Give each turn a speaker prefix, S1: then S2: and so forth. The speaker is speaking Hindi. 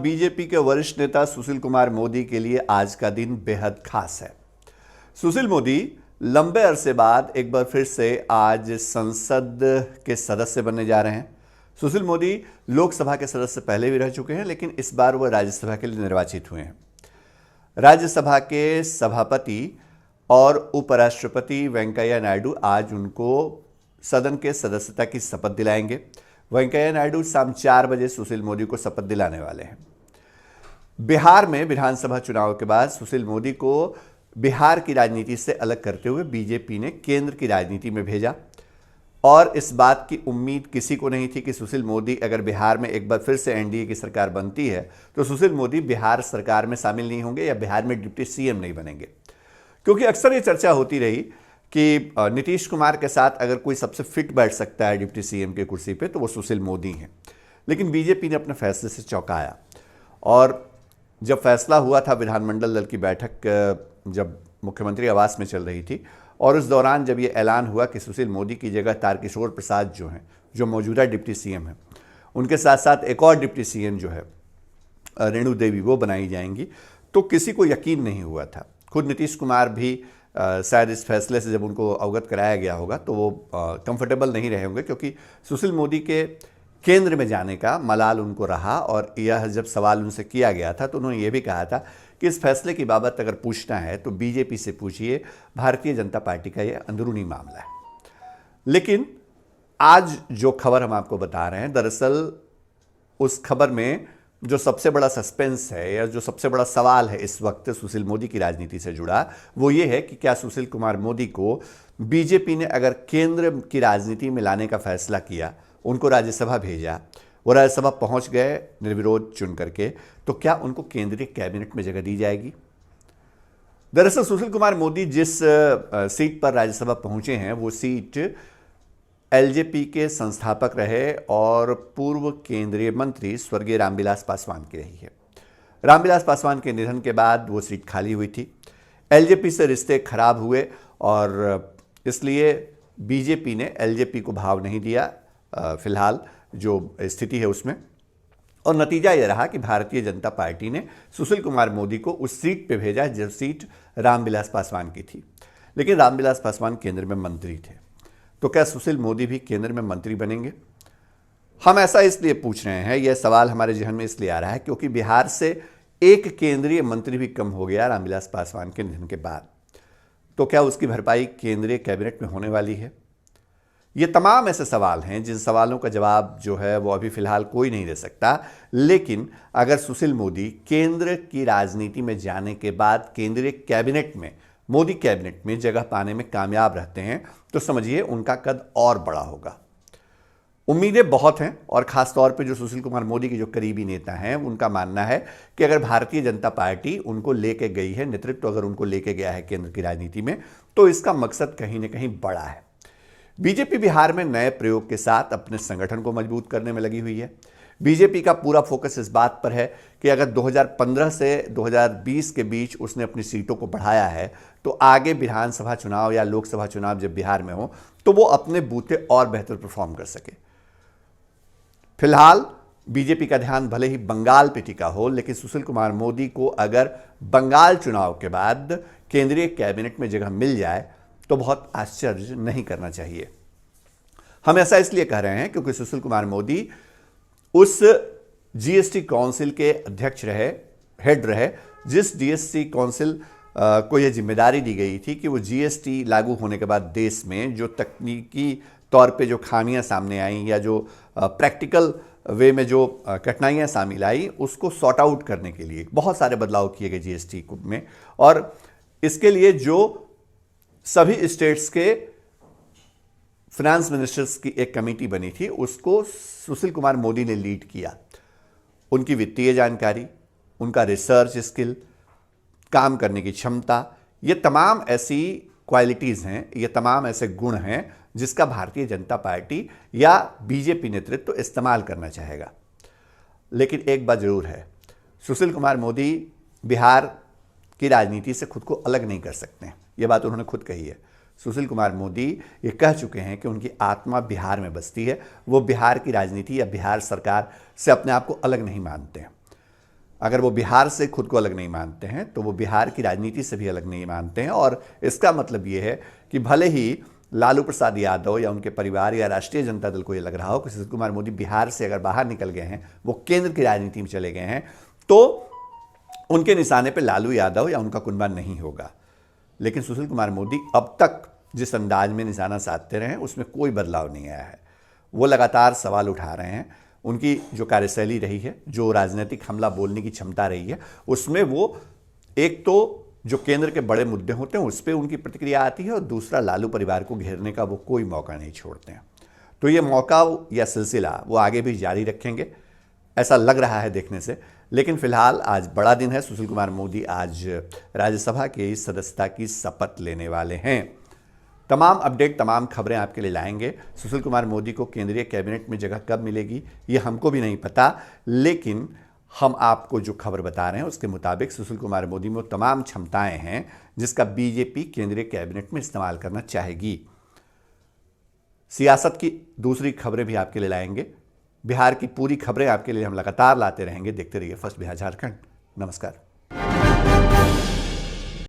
S1: बीजेपी के वरिष्ठ नेता सुशील कुमार मोदी के लिए आज का दिन बेहद खास है। सुशील मोदी लंबे अरसे बाद एक बार फिर से आज संसद के सदस्य बनने जा रहे हैं। सुशील मोदी लोकसभा के सदस्य पहले भी रह चुके हैं, लेकिन इस बार वह राज्यसभा के लिए निर्वाचित हुए हैं। राज्यसभा के सभापति और उपराष्ट्रपति वेंकैया नायडू आज उनको सदन के सदस्यता की शपथ दिलाएंगे। वेंकैया नायडू शाम 4 बजे सुशील मोदी को शपथ दिलाने वाले हैं। बिहार में विधानसभा चुनाव के बाद सुशील मोदी को बिहार की राजनीति से अलग करते हुए बीजेपी ने केंद्र की राजनीति में भेजा और इस बात की उम्मीद किसी को नहीं थी कि सुशील मोदी अगर बिहार में एक बार फिर से एनडीए की सरकार बनती है तो सुशील मोदी बिहार सरकार में शामिल नहीं होंगे या बिहार में डिप्टी सीएम नहीं बनेंगे। क्योंकि अक्सर ये चर्चा होती रही कि नीतीश कुमार के साथ अगर कोई सबसे फिट बैठ सकता है डिप्टी सीएम की कुर्सी पे तो वो सुशील मोदी हैं। लेकिन बीजेपी ने अपने फैसले से चौंकाया और जब फैसला हुआ था, विधानमंडल दल की बैठक जब मुख्यमंत्री आवास में चल रही थी और उस दौरान जब ये ऐलान हुआ कि सुशील मोदी की जगह तारकिशोर प्रसाद जो हैं, जो मौजूदा डिप्टी सीएम हैं, उनके साथ साथ एक और डिप्टी सीएम जो है रेणु देवी, वो बनाई जाएंगी, तो किसी को यकीन नहीं हुआ था। खुद नीतीश कुमार भी शायद इस फैसले से जब उनको अवगत कराया गया होगा तो वो कंफर्टेबल नहीं रहे होंगे, क्योंकि सुशील मोदी के केंद्र में जाने का मलाल उनको रहा। और यह जब सवाल उनसे किया गया था तो उन्होंने ये भी कहा था कि इस फैसले की बाबत अगर पूछना है तो बीजेपी से पूछिए, भारतीय जनता पार्टी का यह अंदरूनी मामला है। लेकिन आज जो खबर हम आपको बता रहे हैं, दरअसल उस खबर में जो सबसे बड़ा सस्पेंस है या जो सबसे बड़ा सवाल है इस वक्त सुशील मोदी की राजनीति से जुड़ा, वो ये है कि क्या सुशील कुमार मोदी को बीजेपी ने अगर केंद्र की राजनीति में लाने का फैसला किया, उनको राज्यसभा भेजा, वो राज्यसभा पहुंच गए निर्विरोध चुन करके, तो क्या उनको केंद्रीय कैबिनेट में जगह दी जाएगी? दरअसल सुशील कुमार मोदी जिस सीट पर राज्यसभा पहुंचे हैं वो सीट एलजेपी के संस्थापक रहे और पूर्व केंद्रीय मंत्री स्वर्गीय रामविलास पासवान की रही है। रामविलास पासवान के निधन के बाद वो सीट खाली हुई थी। एलजेपी से रिश्ते खराब हुए और इसलिए बीजेपी ने एलजेपी को भाव नहीं दिया फिलहाल जो स्थिति है उसमें, और नतीजा यह रहा कि भारतीय जनता पार्टी ने सुशील कुमार मोदी को उस सीट पे भेजा जो सीट रामविलास पासवान की थी। लेकिन रामविलास पासवान केंद्र में मंत्री थे, तो क्या सुशील मोदी भी केंद्र में मंत्री बनेंगे? हम ऐसा इसलिए पूछ रहे हैं, यह सवाल हमारे जहन में इसलिए आ रहा है क्योंकि बिहार से एक केंद्रीय मंत्री भी कम हो गया रामविलास पासवान के निधन के बाद। तो क्या उसकी भरपाई केंद्रीय कैबिनेट में होने वाली है? ये तमाम ऐसे सवाल हैं जिन सवालों का जवाब जो है वो अभी फिलहाल कोई नहीं दे सकता। लेकिन अगर सुशील मोदी केंद्र की राजनीति में जाने के बाद केंद्रीय कैबिनेट में, मोदी कैबिनेट में जगह पाने में कामयाब रहते हैं तो समझिए उनका कद और बड़ा होगा। उम्मीदें बहुत हैं और खासतौर पे जो सुशील कुमार मोदी के जो करीबी नेता हैं उनका मानना है कि अगर भारतीय जनता पार्टी उनको लेके गई है, नेतृत्व अगर उनको लेके गया है केंद्र की राजनीति में, तो इसका मकसद कहीं ना कहीं बड़ा है। बीजेपी बिहार में नए प्रयोग के साथ अपने संगठन को मजबूत करने में लगी हुई है। बीजेपी का पूरा फोकस इस बात पर है कि अगर 2015 से 2020 के बीच उसने अपनी सीटों को बढ़ाया है तो आगे विधानसभा चुनाव या लोकसभा चुनाव जब बिहार में हो तो वो अपने बूते और बेहतर परफॉर्म कर सके। फिलहाल बीजेपी का ध्यान भले ही बंगाल पे टिका हो, लेकिन सुशील कुमार मोदी को अगर बंगाल चुनाव के बाद केंद्रीय कैबिनेट में जगह मिल जाए तो बहुत आश्चर्य नहीं करना चाहिए। हम ऐसा इसलिए कह रहे हैं क्योंकि सुशील कुमार मोदी उस जीएसटी काउंसिल के अध्यक्ष रहे, हेड रहे, जिस जीएसटी काउंसिल को यह जिम्मेदारी दी गई थी कि वो जीएसटी लागू होने के बाद देश में जो तकनीकी तौर पे जो खामियां सामने आई या जो प्रैक्टिकल वे में जो कठिनाइयां शामिल आई उसको सॉर्ट आउट करने के लिए बहुत सारे बदलाव किए गए जीएसटी में। और इसके लिए जो सभी स्टेट्स के फाइनेंस मिनिस्टर्स की एक कमेटी बनी थी उसको सुशील कुमार मोदी ने लीड किया। उनकी वित्तीय जानकारी, उनका रिसर्च स्किल, काम करने की क्षमता, ये तमाम ऐसी क्वालिटीज़ हैं, ये तमाम ऐसे गुण हैं जिसका भारतीय जनता पार्टी या बीजेपी नेतृत्व इस्तेमाल करना चाहेगा। लेकिन एक बात जरूर है, सुशील कुमार मोदी बिहार की राजनीति से खुद को अलग नहीं कर सकते हैं। ये बात उन्होंने खुद कही है। सुशील कुमार मोदी ये कह चुके हैं कि उनकी आत्मा बिहार में बसती है, वो बिहार की राजनीति या बिहार सरकार से अपने आप को अलग नहीं मानते हैं। अगर वो बिहार से खुद को अलग नहीं मानते हैं तो वो बिहार की राजनीति से भी अलग नहीं मानते हैं। और इसका मतलब ये है कि भले ही लालू प्रसाद यादव या उनके परिवार या राष्ट्रीय जनता दल को ये लग रहा हो कि सुशील कुमार मोदी बिहार से अगर बाहर निकल गए हैं, वो केंद्र की राजनीति में चले गए हैं, तो उनके निशाने पे लालू यादव या उनका कुनबा नहीं होगा। लेकिन सुशील कुमार मोदी अब तक जिस अंदाज में निशाना साधते रहे हैं उसमें कोई बदलाव नहीं आया है। वो लगातार सवाल उठा रहे हैं। उनकी जो कार्यशैली रही है, जो राजनीतिक हमला बोलने की क्षमता रही है, उसमें वो एक तो जो केंद्र के बड़े मुद्दे होते हैं उस पर उनकी प्रतिक्रिया आती है, और दूसरा लालू परिवार को घेरने का वो कोई मौका नहीं छोड़ते हैं। तो ये मौका या सिलसिला वो आगे भी जारी रखेंगे, ऐसा लग रहा है देखने से। लेकिन फिलहाल आज बड़ा दिन है। सुशील कुमार मोदी आज राज्यसभा की सदस्यता की शपथ लेने वाले हैं। तमाम अपडेट, तमाम खबरें आपके लिए लाएंगे। सुशील कुमार मोदी को केंद्रीय कैबिनेट में जगह कब मिलेगी ये हमको भी नहीं पता, लेकिन हम आपको जो खबर बता रहे हैं उसके मुताबिक सुशील कुमार मोदी में तमाम क्षमताएं हैं जिसका बीजेपी केंद्रीय कैबिनेट में इस्तेमाल करना चाहेगी। सियासत की दूसरी खबरें भी आपके लिए लाएंगे। बिहार की पूरी खबरें आपके लिए हम लगातार लाते रहेंगे। देखते रहिए फर्स्ट बिहार झारखंड। नमस्कार।